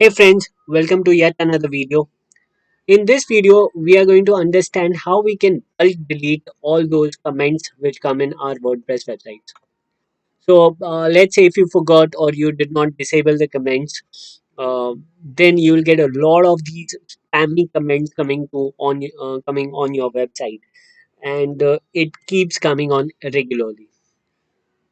Hey friends, welcome to yet another video. In this video, we are going to understand how we can bulk delete all those comments which come in our WordPress websites. So let's say if you forgot or you did not disable the comments, then you will get a lot of these spammy comments coming on your website, and it keeps coming on regularly.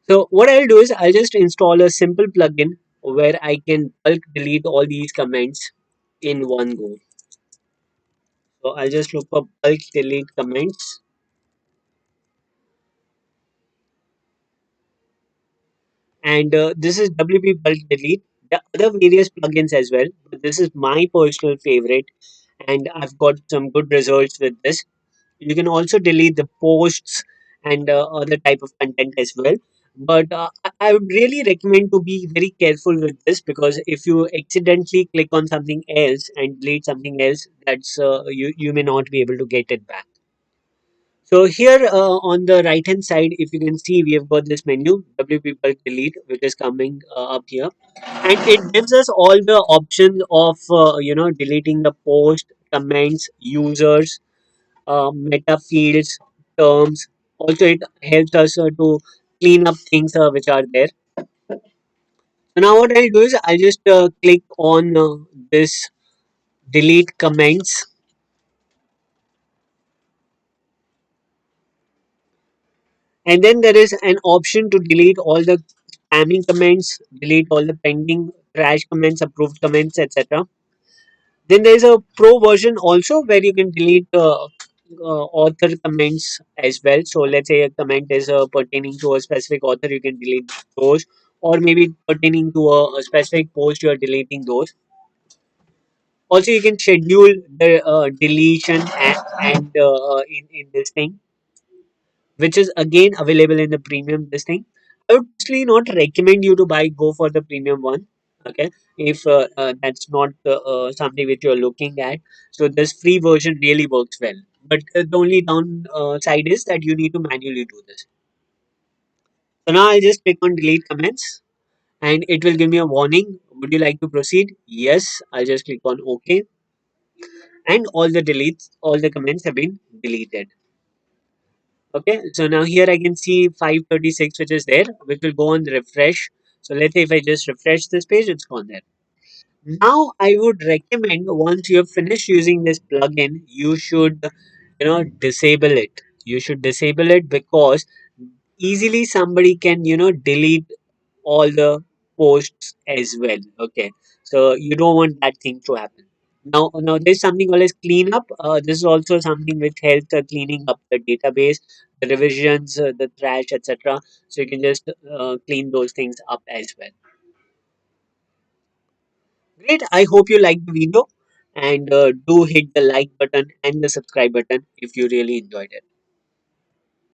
So what I'll do is I'll just install a simple plugin where I can bulk delete all these comments in one go. So I'll just look for bulk delete comments, and this is WP bulk delete. The other various plugins as well, but this is my personal favorite, and I've got some good results with this. You can also delete the posts and other type of content as well. But I would really recommend to be very careful with this, because if you accidentally click on something else and delete something else, that's you may not be able to get it back. So here on the right hand side, if you can see, we have got this menu WP bulk delete, which is coming up here, and it gives us all the options of deleting the post, comments, users, meta fields, terms. Also, it helps us to clean up things which are there. So now what I'll do is I'll just click on this delete comments, and then there is an option to delete all the spamming comments, delete all the pending trash comments, approved comments, etc. Then there is a pro version also where you can delete author comments as well. So let's say a comment is pertaining to a specific author, you can delete those, or maybe pertaining to a specific post, you are deleting those. Also, you can schedule the deletion in this thing, which is again available in the premium this thing. I would actually not recommend you to go for the premium one. Okay, if that's not something which you're looking at, so this free version really works well. But the only down side is that you need to manually do this. So now I'll just click on delete comments, and it will give me a warning. Would you like to proceed? Yes. I'll just click on OK, and all the comments have been deleted. Okay, so now here I can see 536 which is there, which will go on refresh. So let's say if I just refresh this page, it's gone there. Now I would recommend, once you have finished using this plugin, you should disable it. You should disable it, because easily somebody can delete all the posts as well. Okay, so you don't want that thing to happen. Now there's something called as cleanup. This is also something which helps cleaning up the database, the revisions, the trash, etc. So you can just clean those things up as well. Great. I hope you liked the video, and do hit the like button and the subscribe button if you really enjoyed it.